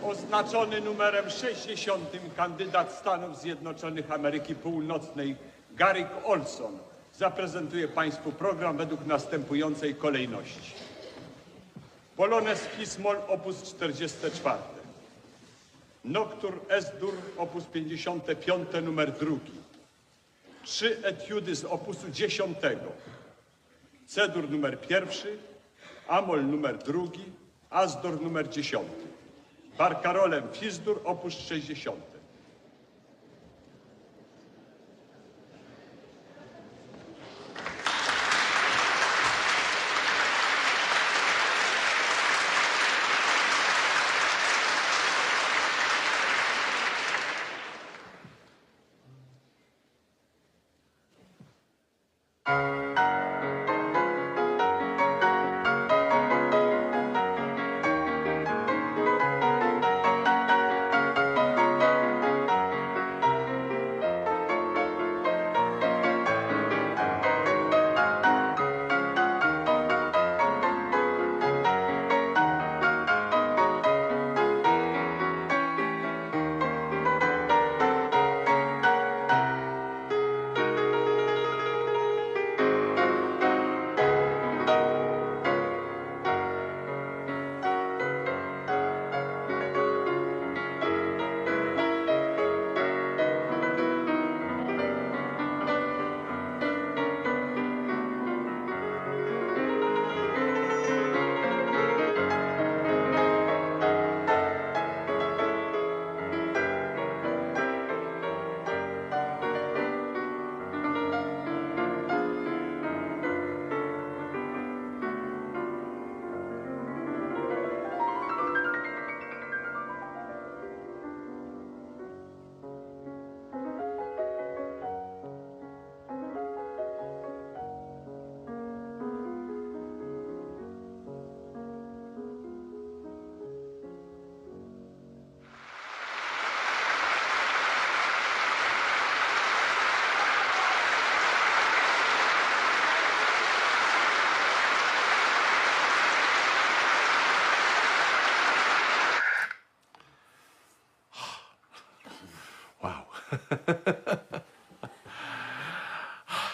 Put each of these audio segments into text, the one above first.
Oznaczony numerem 60 kandydat Stanów Zjednoczonych Ameryki Północnej Garrick Ohlsson zaprezentuje Państwu program według następującej kolejności. Polonez Fis-moll op. 44. Noctur S-dur op. 55 numer 2. 3 etiudy z opusu 10. C-dur numer 1, A-moll numer 2, As-dur numer 10. Barkarolem Fis-dur op. 60.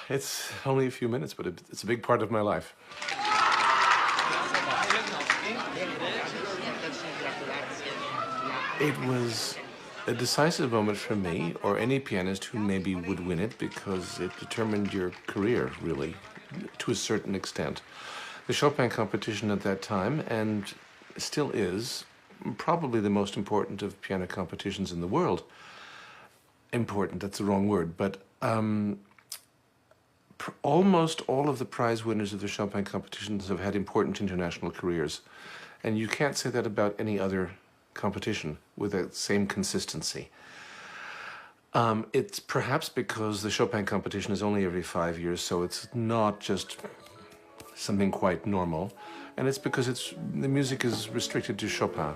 It's only a few minutes, but it's a big part of my life. It was a decisive moment for me, or any pianist who maybe would win it, because it determined your career, really, to a certain extent. The Chopin competition at that time, and still is, probably the most important of piano competitions in the world. Important, that's the wrong word, but almost all of the prize winners of the Chopin competitions have had important international careers. And you can't say that about any other competition with that same consistency. It's perhaps because the Chopin competition is only every 5 years, so it's not just something quite normal. And it's because the music is restricted to Chopin.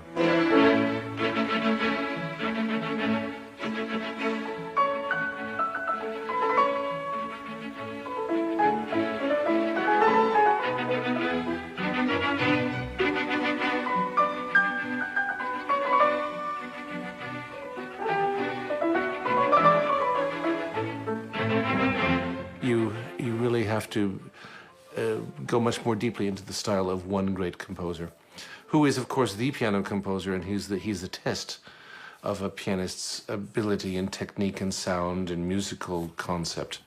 You really have to go much more deeply into the style of one great composer, who is, of course, the piano composer, and he's the test of a pianist's ability and technique and sound and musical concept.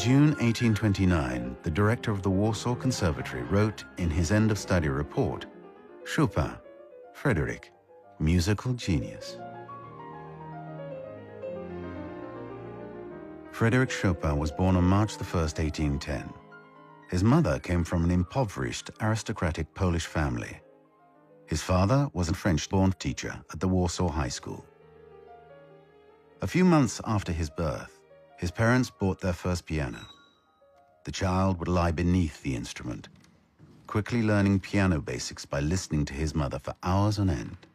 June 1829, the director of the Warsaw Conservatory wrote in his end-of-study report, Chopin, Frederick, musical genius. Frederick Chopin was born on March 1st, 1810. His mother came from an impoverished, aristocratic Polish family. His father was a French-born teacher at the Warsaw High School. A few months after his birth, his parents bought their first piano. The child would lie beneath the instrument, quickly learning piano basics by listening to his mother for hours on end.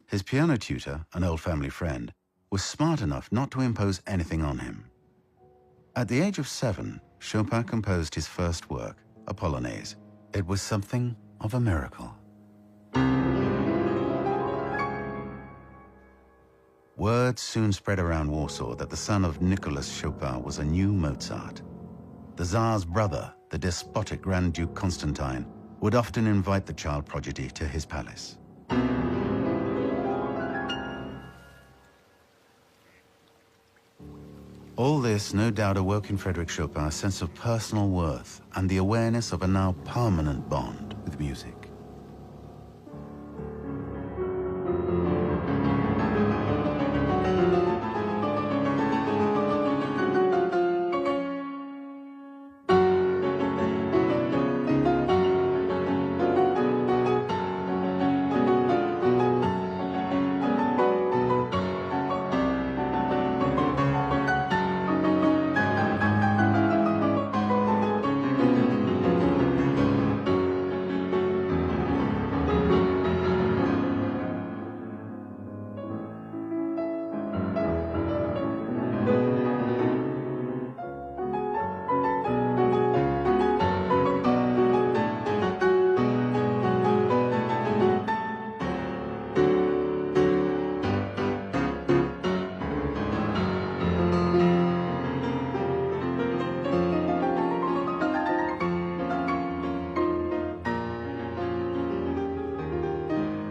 His piano tutor, an old family friend, was smart enough not to impose anything on him. At the age of 7, Chopin composed his first work, a Polonaise. It was something of a miracle. Word soon spread around Warsaw that the son of Nicholas Chopin was a new Mozart. The Tsar's brother, the despotic Grand Duke Constantine, would often invite the child prodigy to his palace. All this no doubt awoke in Frederick Chopin a sense of personal worth and the awareness of a now permanent bond with music.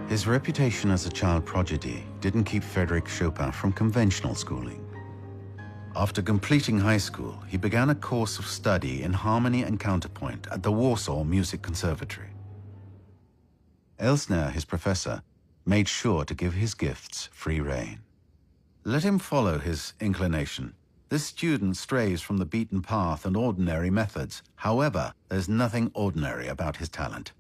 His reputation as a child prodigy didn't keep Frederick Chopin from conventional schooling. After completing high school, he began a course of study in harmony and counterpoint at the Warsaw Music Conservatory. Elsner, his professor, made sure to give his gifts free rein. Let him follow his inclination. This student strays from the beaten path and ordinary methods. However, there's nothing ordinary about his talent.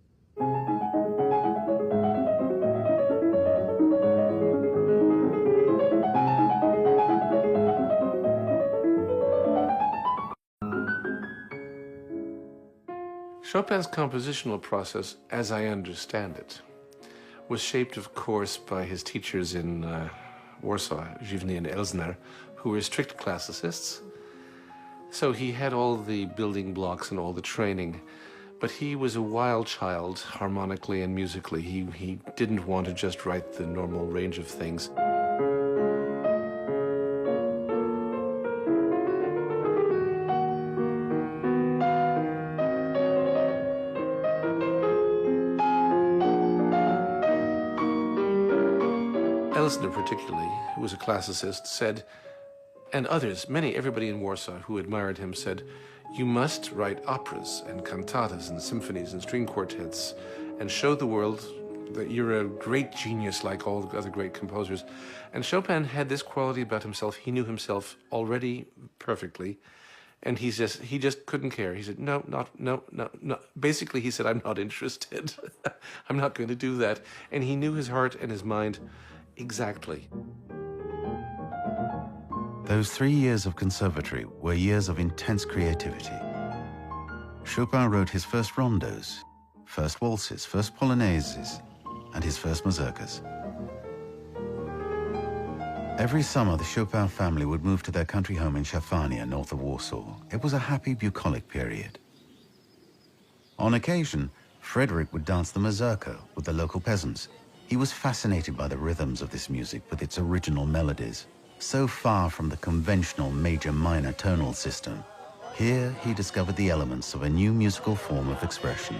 Chopin's compositional process, as I understand it, was shaped, of course, by his teachers in Warsaw, Giwny and Elsner, who were strict classicists. So he had all the building blocks and all the training, but he was a wild child, harmonically and musically. He didn't want to just write the normal range of things. Elsner particularly, who was a classicist, said, and others, everybody in Warsaw who admired him said, you must write operas and cantatas and symphonies and string quartets and show the world that you're a great genius like all the other great composers. And Chopin had this quality about himself. He knew himself already perfectly, and he just couldn't care. He said, no. Basically, he said, I'm not interested. I'm not going to do that. And he knew his heart and his mind exactly. Those 3 years of conservatory were years of intense creativity. Chopin wrote his first rondos, first waltzes, first polonaises, and his first mazurkas. Every summer, the Chopin family would move to their country home in Szafania, north of Warsaw. It was a happy, bucolic period. On occasion, Frederick would dance the mazurka with the local peasants. He was fascinated by the rhythms of this music with its original melodies, so far from the conventional major-minor tonal system. Here, he discovered the elements of a new musical form of expression.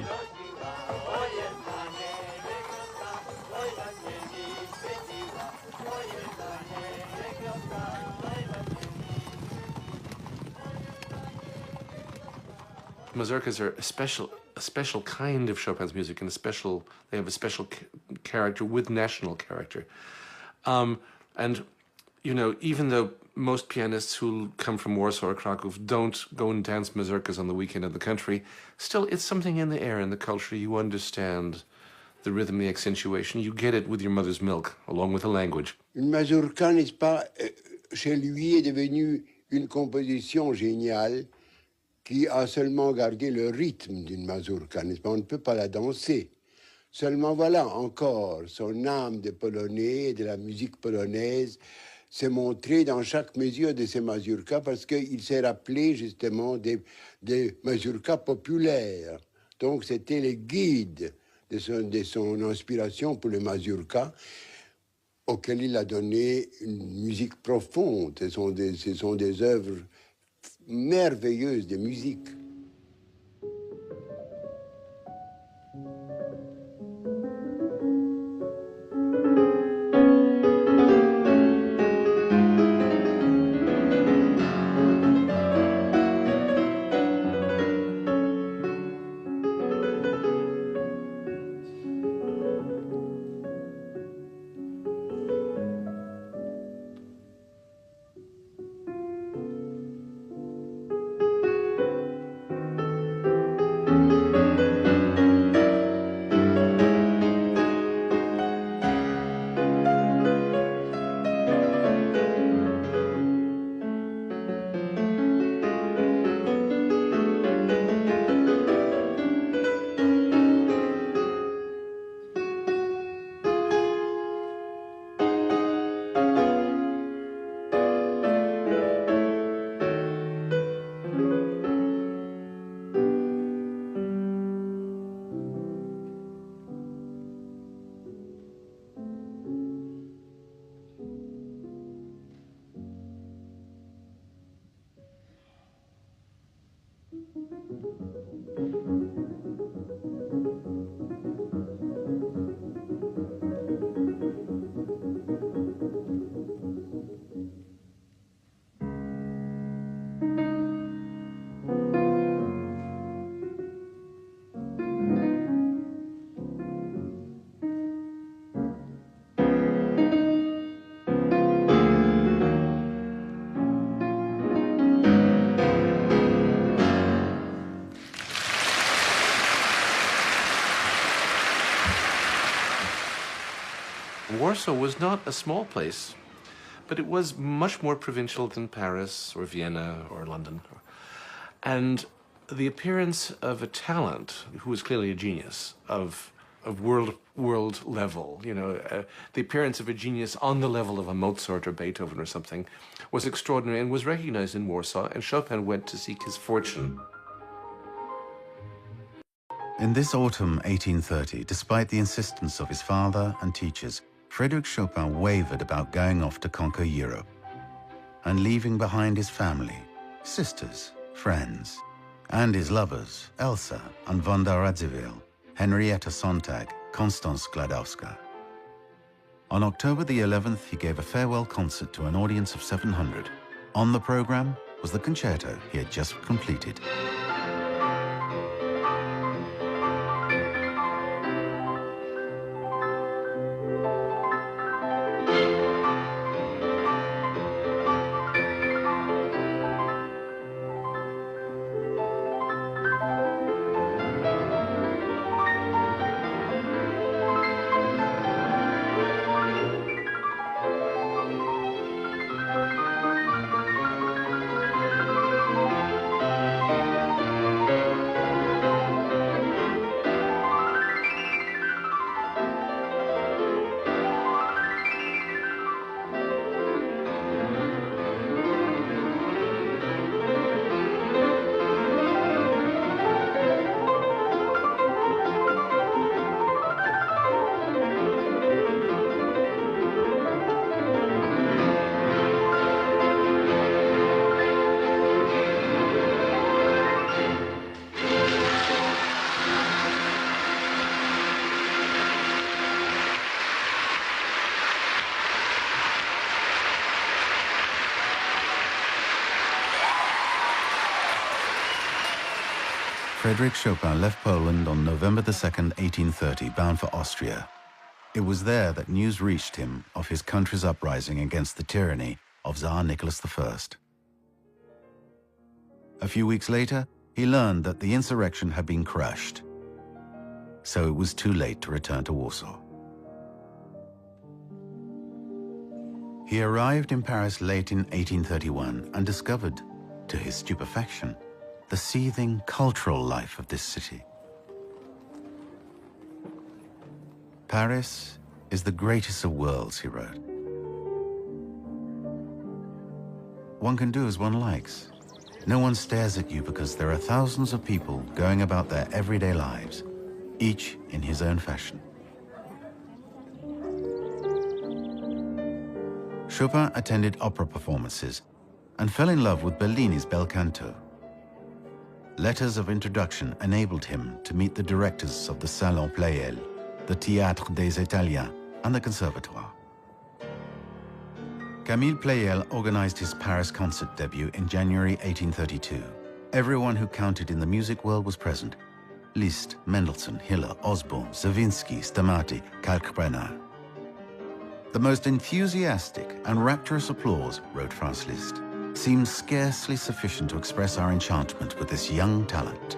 mazurkas are a special kind of Chopin's music, and they have a special character with national character. And, you know, even though most pianists who come from Warsaw or Krakow don't go and dance mazurkas on the weekend in the country, still it's something in the air, in the culture. You understand the rhythm, the accentuation. You get it with your mother's milk, along with the language. Une mazurka, n'est-ce pas, chez lui est devenue une composition géniale qui a seulement gardé le rythme d'une mazurka, n'est-ce pas? On ne peut pas la danser. Seulement voilà, encore, son âme de Polonais, de la musique polonaise, s'est montrée dans chaque mesure de ces mazurkas parce qu'il s'est rappelé justement des mazurkas populaires. Donc c'était les guides de son inspiration pour le mazurka, auquel il a donné une musique profonde. Ce sont des œuvres merveilleuses de musique. Warsaw was not a small place, but it was much more provincial than Paris or Vienna or London. And the appearance of a talent who was clearly a genius of world level, you know, the appearance of a genius on the level of a Mozart or Beethoven or something was extraordinary and was recognized in Warsaw, and Chopin went to seek his fortune. In this autumn 1830, despite the insistence of his father and teachers, Frédéric Chopin wavered about going off to conquer Europe and leaving behind his family, sisters, friends, and his lovers, Elsa and Wanda Radziwiłł, Henrietta Sontag, Konstanz Gladowska. On October the 11th, he gave a farewell concert to an audience of 700. On the program was the concerto he had just completed. Frédéric Chopin left Poland on November 2nd, 1830, bound for Austria. It was there that news reached him of his country's uprising against the tyranny of Tsar Nicholas I. A few weeks later, he learned that the insurrection had been crushed, so it was too late to return to Warsaw. He arrived in Paris late in 1831 and discovered, to his stupefaction, the seething cultural life of this city. Paris is the greatest of worlds, he wrote. One can do as one likes. No one stares at you because there are thousands of people going about their everyday lives, each in his own fashion. Chopin attended opera performances and fell in love with Bellini's bel canto. Letters of introduction enabled him to meet the directors of the Salon Pleyel, the Théâtre des Italiens, and the Conservatoire. Camille Pleyel organized his Paris concert debut in January 1832. Everyone who counted in the music world was present. Liszt, Mendelssohn, Hiller, Osborne, Stravinsky, Stamaty, Kalkbrenner. The most enthusiastic and rapturous applause, wrote Franz Liszt, seems scarcely sufficient to express our enchantment with this young talent.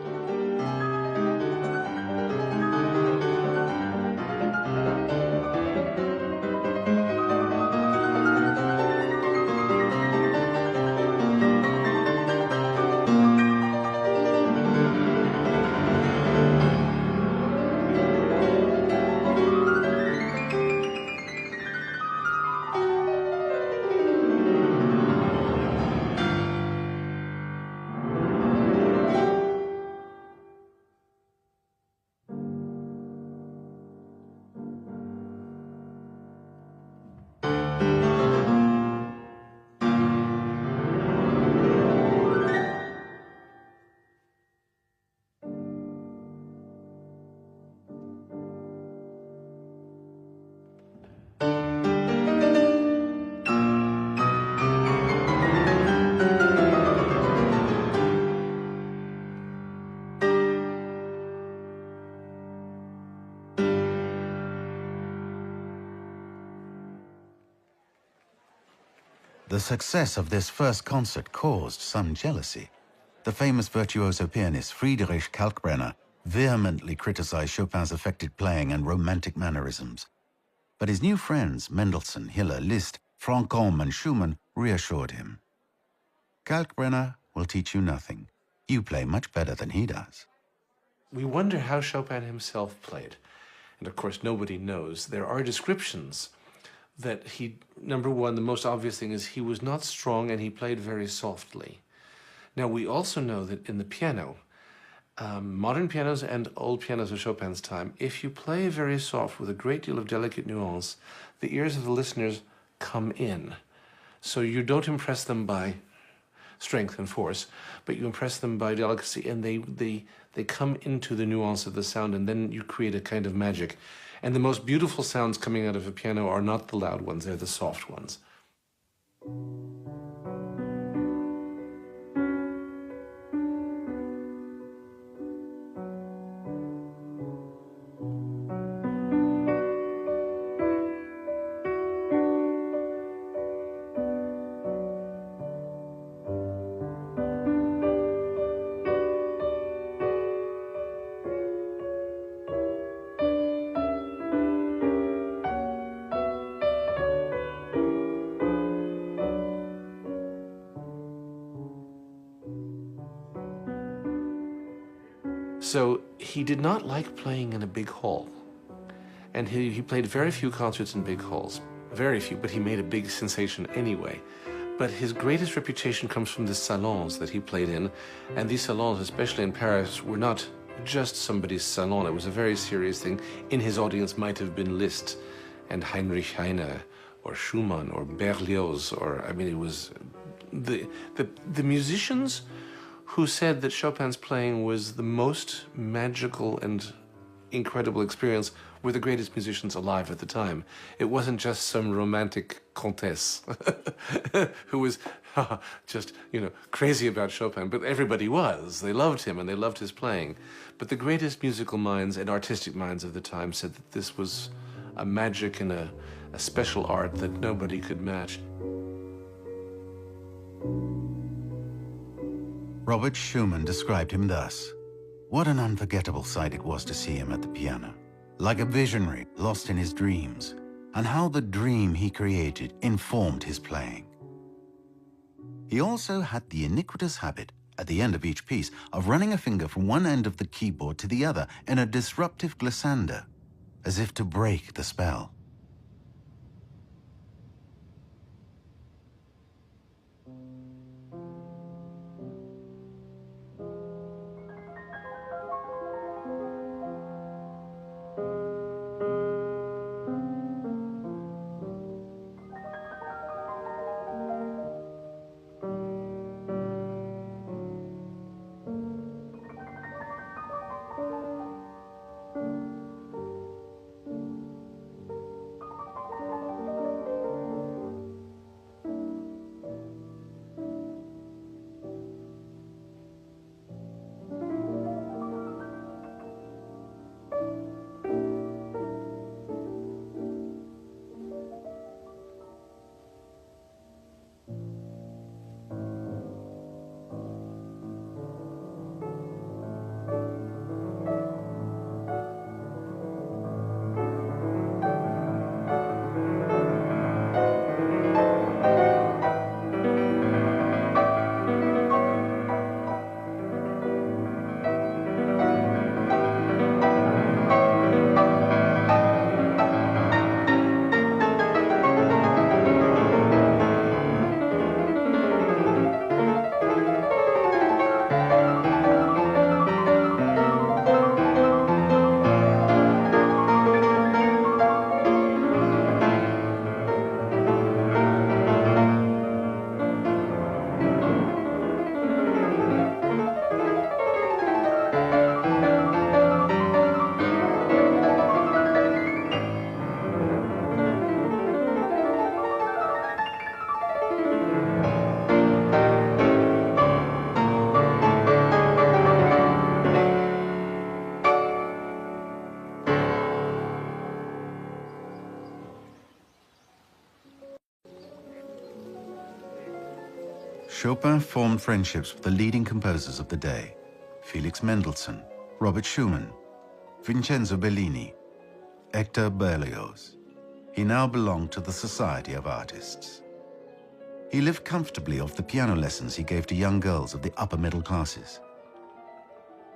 The success of this first concert caused some jealousy. The famous virtuoso pianist Friedrich Kalkbrenner vehemently criticized Chopin's affected playing and romantic mannerisms. But his new friends, Mendelssohn, Hiller, Liszt, Franchomme, and Schumann, reassured him. Kalkbrenner will teach you nothing. You play much better than he does. We wonder how Chopin himself played. And of course, nobody knows. There are descriptions that he, number one, the most obvious thing is he was not strong and he played very softly. Now, we also know that in the piano, modern pianos and old pianos of Chopin's time, if you play very soft with a great deal of delicate nuance, the ears of the listeners come in. So you don't impress them by strength and force, but you impress them by delicacy, and they come into the nuance of the sound, and then you create a kind of magic. And the most beautiful sounds coming out of a piano are not the loud ones, they're the soft ones. So he did not like playing in a big hall. And he played very few concerts in big halls. Very few, but he made a big sensation anyway. But his greatest reputation comes from the salons that he played in. And these salons, especially in Paris, were not just somebody's salon. It was a very serious thing. In his audience might have been Liszt and Heinrich Heine or Schumann or Berlioz, or, I mean, it was the musicians who said that Chopin's playing was the most magical and incredible experience were the greatest musicians alive at the time. It wasn't just some romantic countess who was just, crazy about Chopin, but everybody was. They loved him and they loved his playing. But the greatest musical minds and artistic minds of the time said that this was a magic and a special art that nobody could match. Robert Schumann described him thus: "What an unforgettable sight it was to see him at the piano, like a visionary lost in his dreams, and how the dream he created informed his playing." He also had the iniquitous habit, at the end of each piece, of running a finger from one end of the keyboard to the other in a disruptive glissando, as if to break the spell. Chopin formed friendships with the leading composers of the day: Felix Mendelssohn, Robert Schumann, Vincenzo Bellini, Hector Berlioz. He now belonged to the Society of Artists. He lived comfortably off the piano lessons he gave to young girls of the upper middle classes.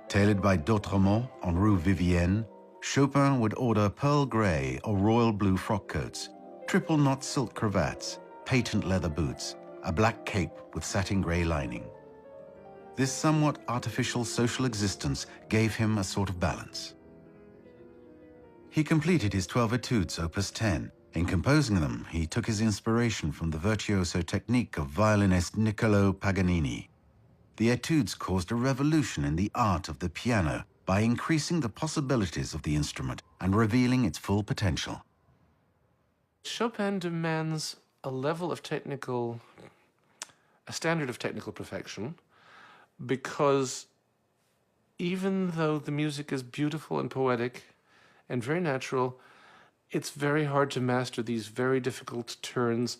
Tailored by d'Autremont on Rue Vivienne, Chopin would order pearl gray or royal blue frock coats, triple knot silk cravats, patent leather boots, a black cape with satin gray lining. This somewhat artificial social existence gave him a sort of balance. He completed his 12 etudes, opus 10. In composing them, he took his inspiration from the virtuoso technique of violinist Niccolò Paganini. The etudes caused a revolution in the art of the piano by increasing the possibilities of the instrument and revealing its full potential. Chopin demands a level of a standard of technical perfection, because even though the music is beautiful and poetic and very natural, it's very hard to master these very difficult turns.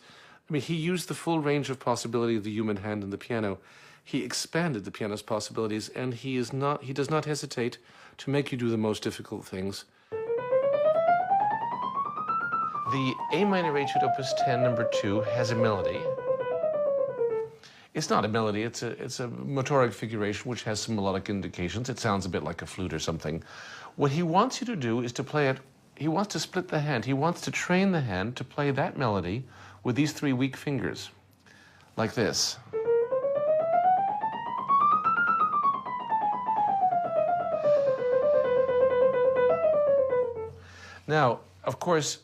I mean, he used the full range of possibility of the human hand in the piano. He expanded the piano's possibilities, and he does not hesitate to make you do the most difficult things. The A minor etude opus 10 number 2 has a melody. It's not a melody, it's a motoric figuration which has some melodic indications. It sounds a bit like a flute or something. What he wants you to do is to play it, he wants to split the hand. He wants to train the hand to play that melody with these 3 weak fingers, like this. Now, of course,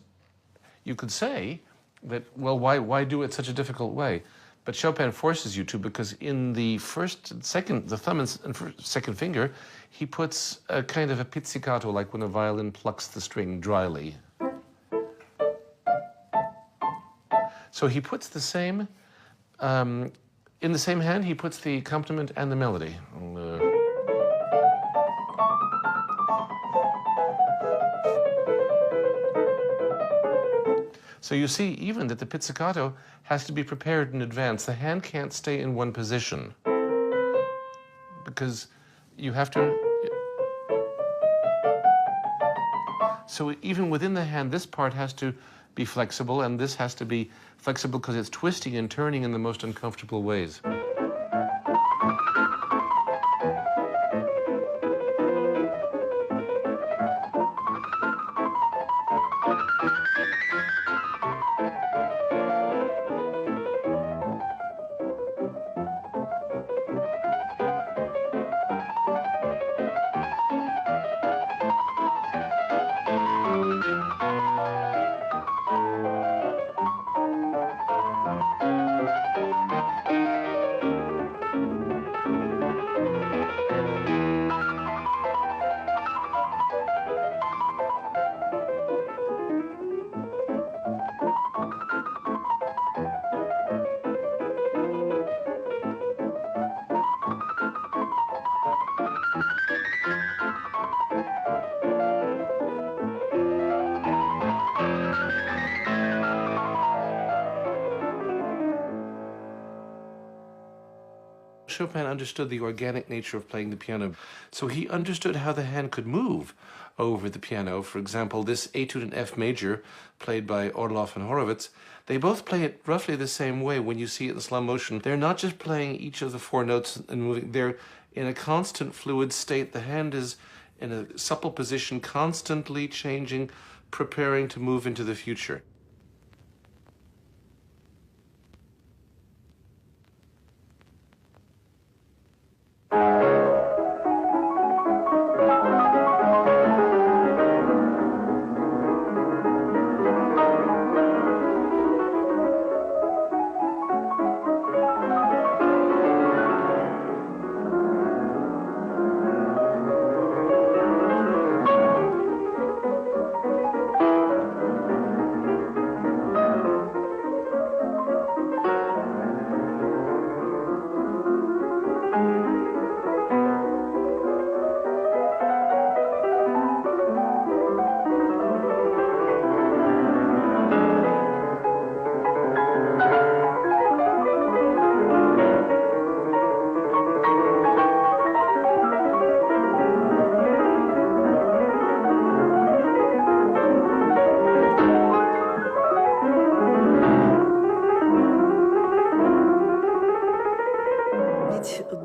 you could say that, well, why do it such a difficult way? But Chopin forces you to, because in the first and second, the thumb and second finger, he puts a kind of a pizzicato, like when a violin plucks the string dryly. So he puts the same In the same hand, he puts the accompaniment and the melody. So you see even that the pizzicato has to be prepared in advance. The hand can't stay in one position because you have to... So even within the hand, this part has to be flexible, and this has to be flexible because it's twisting and turning in the most uncomfortable ways. Chopin understood the organic nature of playing the piano. So he understood how the hand could move over the piano. For example, this etude in F major, played by Orloff and Horowitz, they both play it roughly the same way when you see it in slow motion. They're not just playing each of the four notes and moving, they're in a constant fluid state. The hand is in a supple position, constantly changing, preparing to move into the future.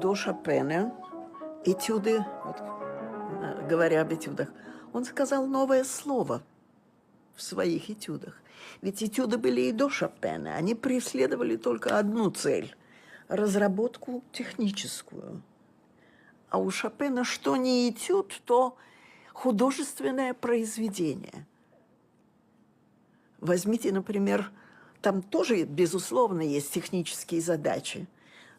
До Шопена этюды, вот, говоря об этюдах, он сказал новое слово в своих этюдах. Ведь этюды были и до Шопена, они преследовали только одну цель – разработку техническую. А у Шопена что не этюд, то художественное произведение. Возьмите, например, там тоже, безусловно, есть технические задачи,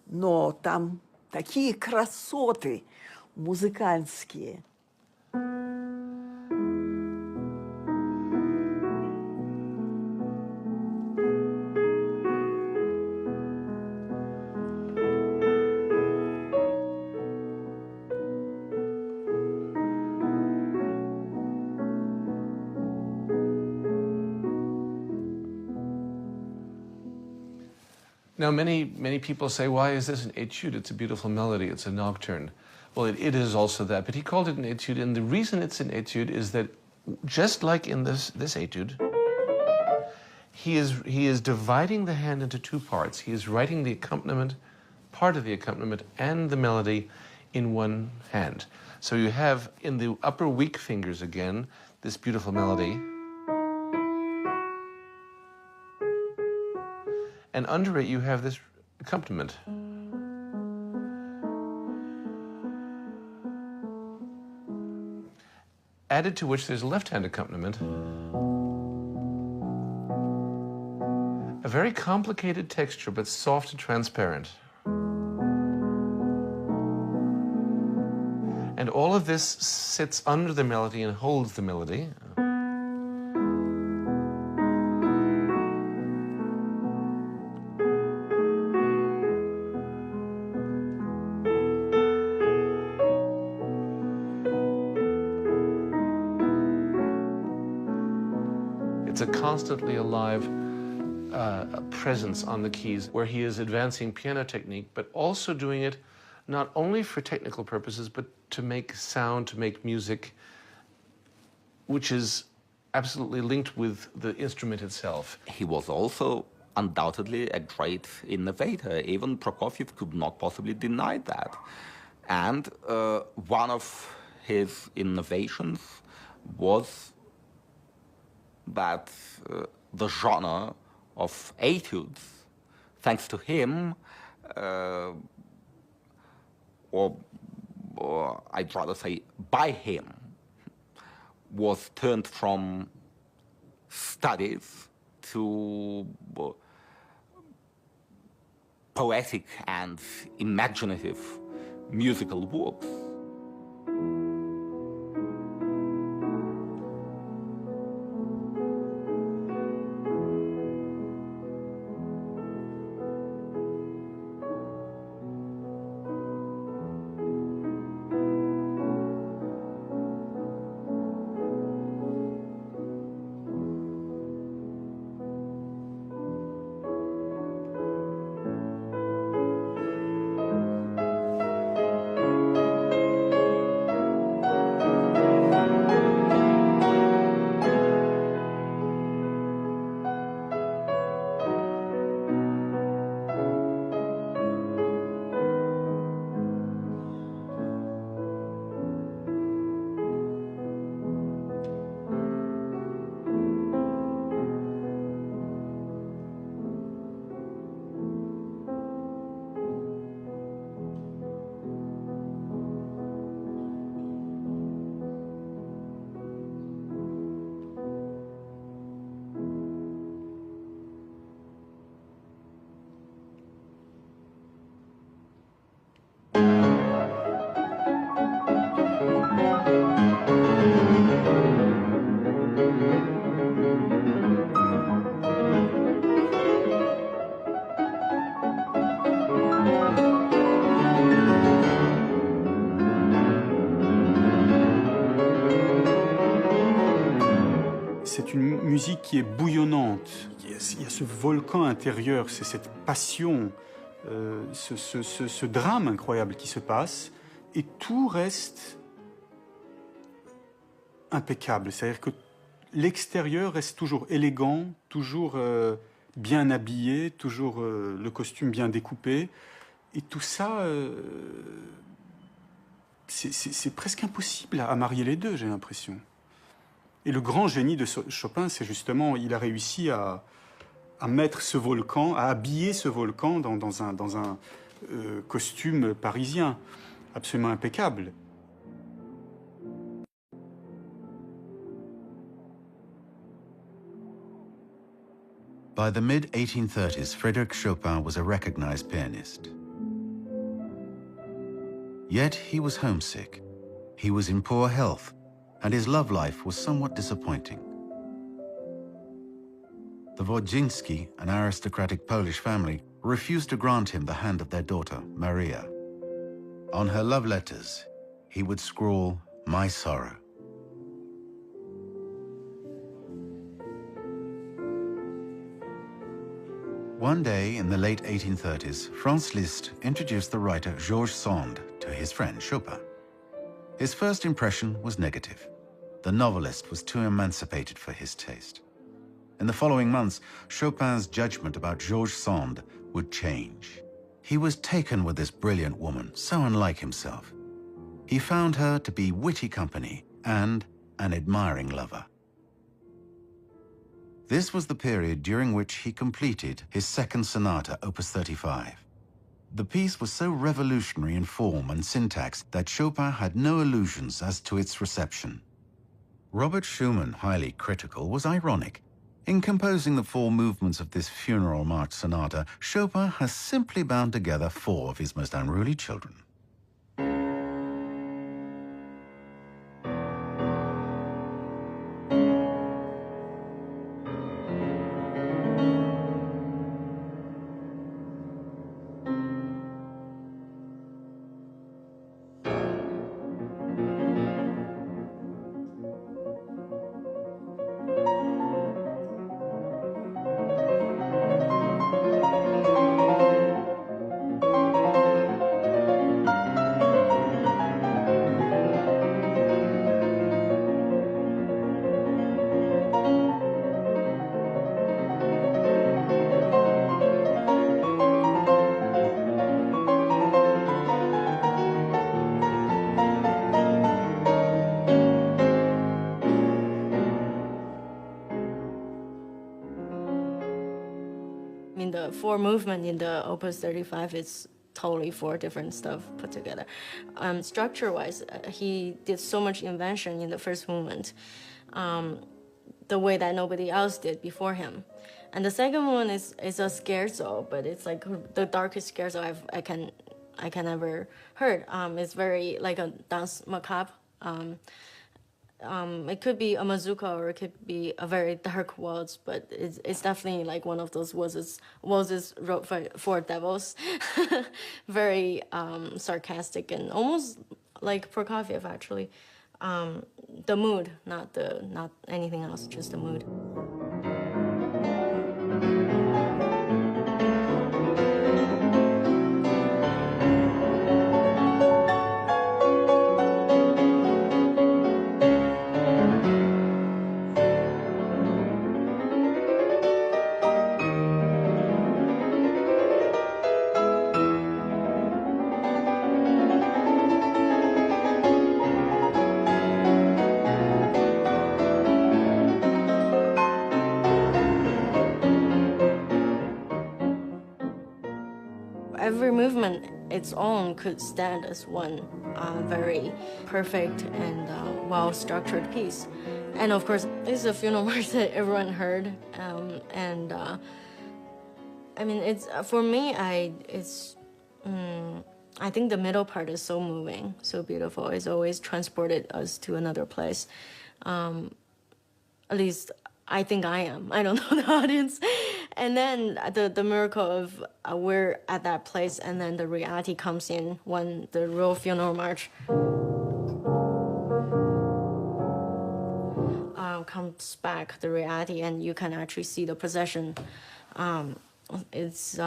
но там такие красоты музыкальские. Now, many people say, why is this an etude? It's a beautiful melody, it's a nocturne. Well, it is also that, but he called it an etude, and the reason it's an etude is that, just like in this etude, he is dividing the hand into two parts. He is writing the accompaniment, part of the accompaniment, and the melody in one hand. So you have, in the upper weak fingers again, this beautiful melody, and under it you have this accompaniment. Added to which there's a left-hand accompaniment. A very complicated texture, but soft and transparent. And all of this sits under the melody and holds the melody. It's a constantly alive presence on the keys where he is advancing piano technique, but also doing it not only for technical purposes, but to make sound, to make music, which is absolutely linked with the instrument itself. He was also undoubtedly a great innovator. Even Prokofiev could not possibly deny that. And one of his innovations was that the genre of etudes, thanks to him, or I'd rather say by him, was turned from studies to poetic and imaginative musical works. C'est une musique qui est bouillonnante. Il y a ce volcan intérieur, c'est cette passion, ce drame incroyable qui se passe, et tout reste impeccable. C'est-à-dire que l'extérieur reste toujours élégant, toujours bien habillé, toujours le costume bien découpé, et tout ça, c'est presque impossible à marier les deux, j'ai l'impression. Et le grand génie de Chopin, c'est justement, il a réussi à mettre ce volcan, à habiller ce volcan dans un costume parisien, absolument impeccable. By the mid-1830s, Frédéric Chopin was a recognized pianist. Yet he was homesick. He was in poor health, and his love life was somewhat disappointing. The Wodzinski, an aristocratic Polish family, refused to grant him the hand of their daughter, Maria. On her love letters, he would scrawl, "My sorrow." One day in the late 1830s, Franz Liszt introduced the writer Georges Sand to his friend Chopin. His first impression was negative. The novelist was too emancipated for his taste. In the following months, Chopin's judgment about Georges Sand would change. He was taken with this brilliant woman, so unlike himself. He found her to be witty company and an admiring lover. This was the period during which he completed his second sonata, Opus 35. The piece was so revolutionary in form and syntax that Chopin had no illusions as to its reception. Robert Schumann, highly critical, was ironic. In composing the four movements of this funeral march sonata, Chopin has simply bound together four of his most unruly children. I mean, the four movement in the Opus 35 is totally four different stuff put together. Structure-wise, he did so much invention in the first movement, the way that nobody else did before him. And the second one is a scherzo, but it's like the darkest scherzo I can ever heard. It's very like a danse macabre. It could be a mazurka or it could be a very dark waltz, but it's definitely like one of those waltzes wrote for devils. Very sarcastic and almost like Prokofiev, actually. The mood, not anything else, just the mood. Every movement, its own, could stand as one very perfect and well-structured piece. And of course, it's a funeral march that everyone heard. I mean, it's for me. I think the middle part is so moving, so beautiful. It's always transported us to another place. At least I think I am. I don't know the audience. And then the miracle of we're at that place, and then the reality comes in when the real funeral march comes back, the reality, and you can actually see the procession. It's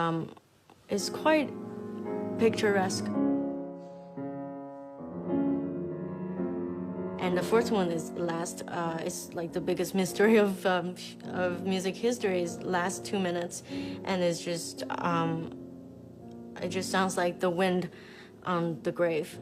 quite picturesque. And the fourth one is last. It's like the biggest mystery of music history. Is last 2 minutes, and it's just it just sounds like the wind on the grave.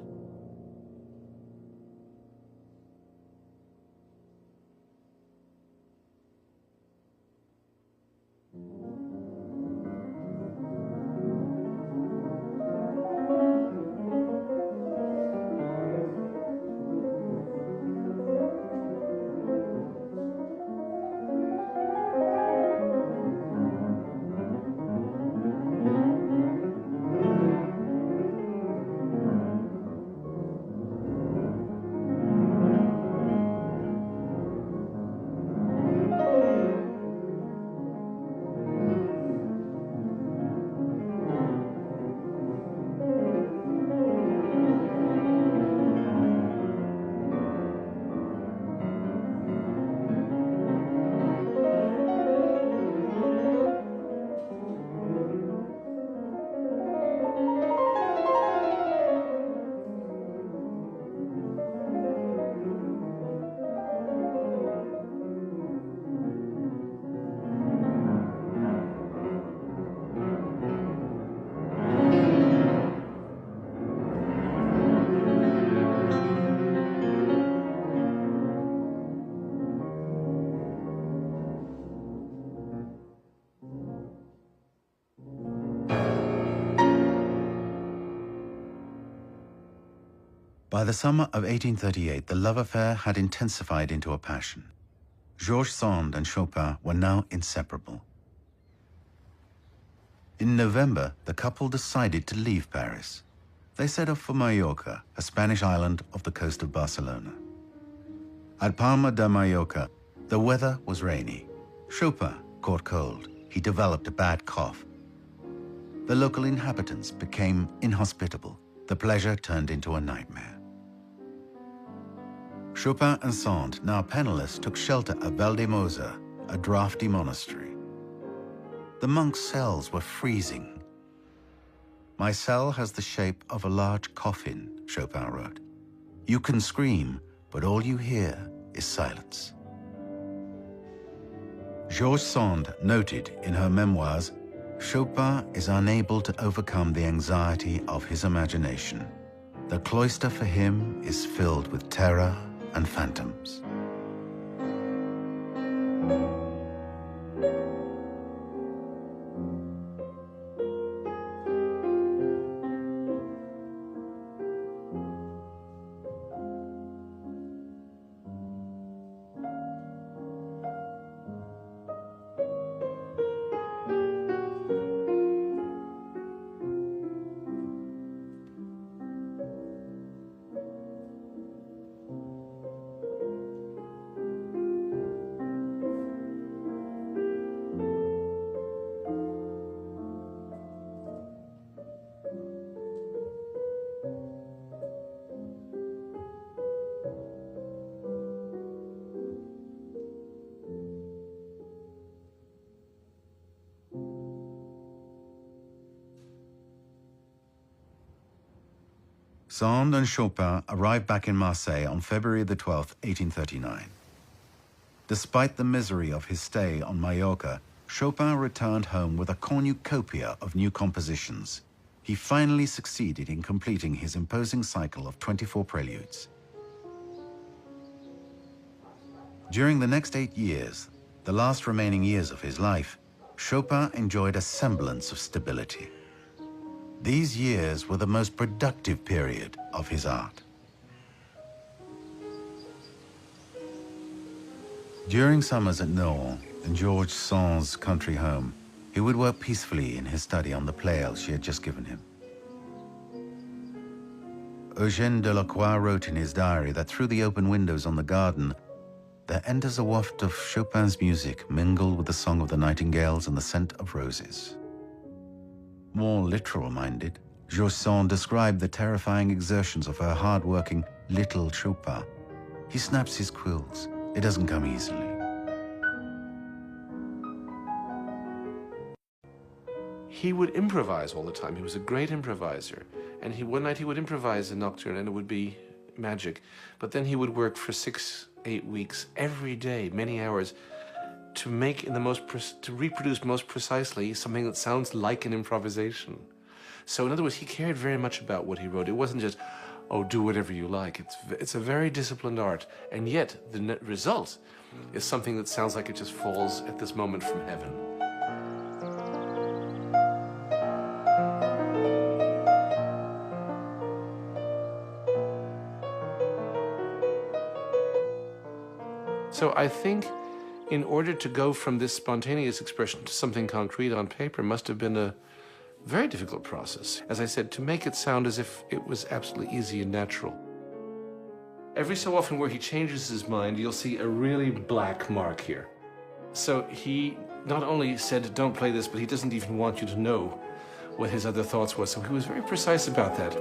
By the summer of 1838, the love affair had intensified into a passion. Georges Sand and Chopin were now inseparable. In November, the couple decided to leave Paris. They set off for Mallorca, a Spanish island off the coast of Barcelona. At Palma de Mallorca, the weather was rainy. Chopin caught cold. He developed a bad cough. The local inhabitants became inhospitable. The pleasure turned into a nightmare. Chopin and Sand, now penniless, took shelter at Valdemosa, a drafty monastery. The monks' cells were freezing. "My cell has the shape of a large coffin," Chopin wrote. "You can scream, but all you hear is silence." Georges Sand noted in her memoirs, "Chopin is unable to overcome the anxiety of his imagination. The cloister for him is filled with terror and phantoms." Sand and Chopin arrived back in Marseille on February the 12th, 1839. Despite the misery of his stay on Mallorca, Chopin returned home with a cornucopia of new compositions. He finally succeeded in completing his imposing cycle of 24 preludes. During the next 8 years, the last remaining years of his life, Chopin enjoyed a semblance of stability. These years were the most productive period of his art. During summers at Nohant, in George Sand's country home, he would work peacefully in his study on the Pleyel she had just given him. Eugène Delacroix wrote in his diary that through the open windows on the garden, there enters a waft of Chopin's music mingled with the song of the nightingales and the scent of roses. More literal-minded, George Sand described the terrifying exertions of her hard-working little Chopin. He snaps his quills. It doesn't come easily. He would improvise all the time. He was a great improviser. And one night he would improvise a nocturne and it would be magic. But then he would work for 6-8 weeks every day, many hours, to make to reproduce most precisely something that sounds like an improvisation. So in other words, he cared very much about what he wrote. It wasn't just, oh, do whatever you like. It's a very disciplined art. And yet the net result is something that sounds like it just falls at this moment from heaven. So I think in order to go from this spontaneous expression to something concrete on paper must have been a very difficult process. As I said, to make it sound as if it was absolutely easy and natural. Every so often where he changes his mind, you'll see a really black mark here. So he not only said, don't play this, but he doesn't even want you to know what his other thoughts were. So he was very precise about that.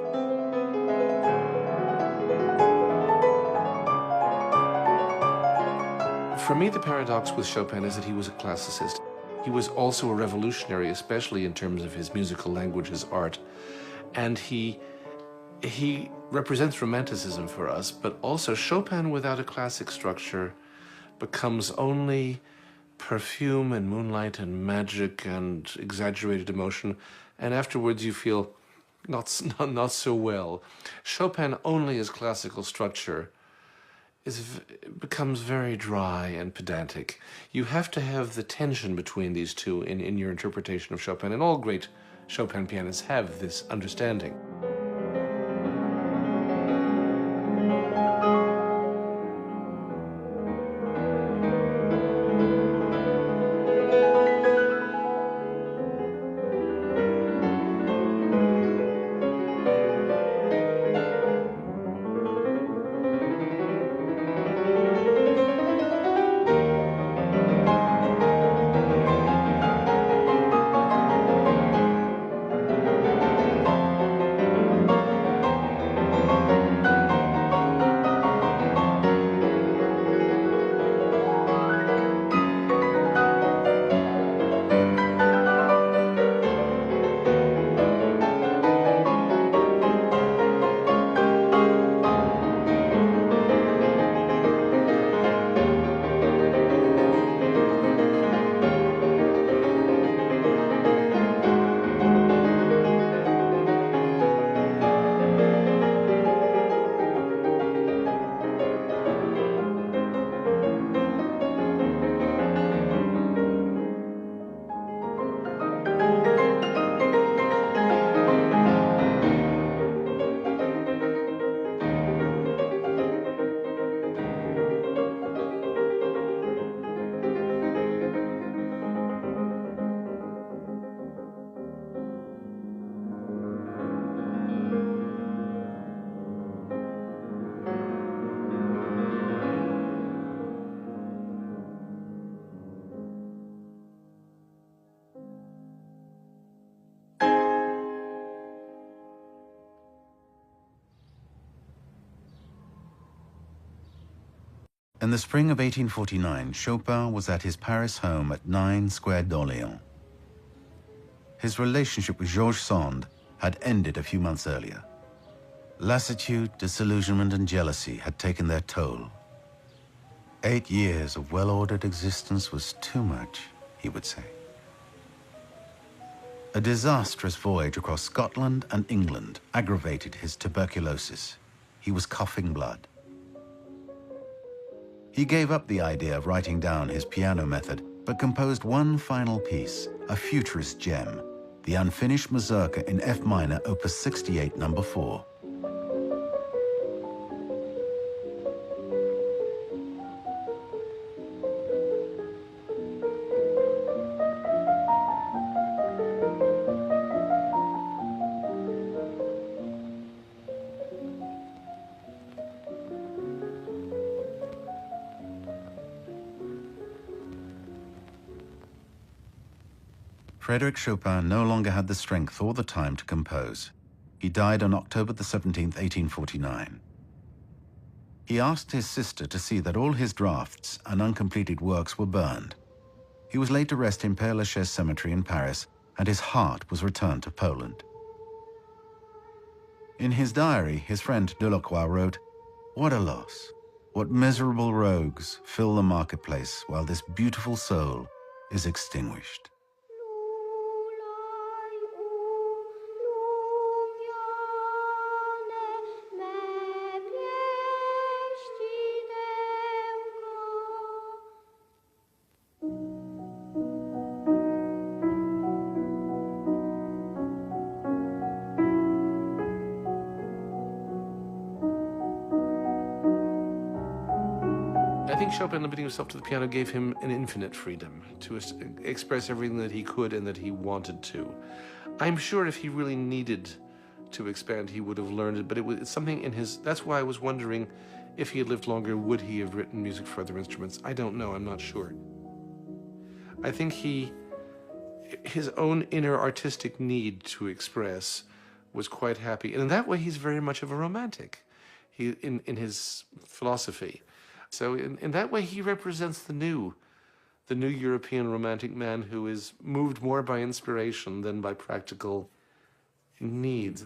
For me, the paradox with Chopin is that he was a classicist. He was also a revolutionary, especially in terms of his musical language, his art. And he represents romanticism for us, but also Chopin without a classic structure becomes only perfume and moonlight and magic and exaggerated emotion. And afterwards you feel not so well. Chopin only as classical structure becomes very dry and pedantic. You have to have the tension between these two in your interpretation of Chopin, and all great Chopin pianists have this understanding. In the spring of 1849, Chopin was at his Paris home at 9 Square d'Orléans. His relationship with George Sand had ended a few months earlier. Lassitude, disillusionment, and jealousy had taken their toll. 8 years of well-ordered existence was too much, he would say. A disastrous voyage across Scotland and England aggravated his tuberculosis. He was coughing blood. He gave up the idea of writing down his piano method, but composed one final piece, a futurist gem, the unfinished Mazurka in F minor, Opus 68, No. 4. Frédéric Chopin no longer had the strength or the time to compose. He died on October the 17th, 1849. He asked his sister to see that all his drafts and uncompleted works were burned. He was laid to rest in Père Lachaise Cemetery in Paris, and his heart was returned to Poland. In his diary, his friend Delacroix wrote, "What a loss! What miserable rogues fill the marketplace while this beautiful soul is extinguished." I think Chopin limiting himself to the piano gave him an infinite freedom to express everything that he could and that he wanted to. I'm sure if he really needed to expand, he would have learned it, but it's something in his... That's why I was wondering if he had lived longer, would he have written music for other instruments? I don't know, I'm not sure. I think his own inner artistic need to express was quite happy. And in that way, he's very much of a romantic in his philosophy. So in that way, he represents the new European romantic man who is moved more by inspiration than by practical needs.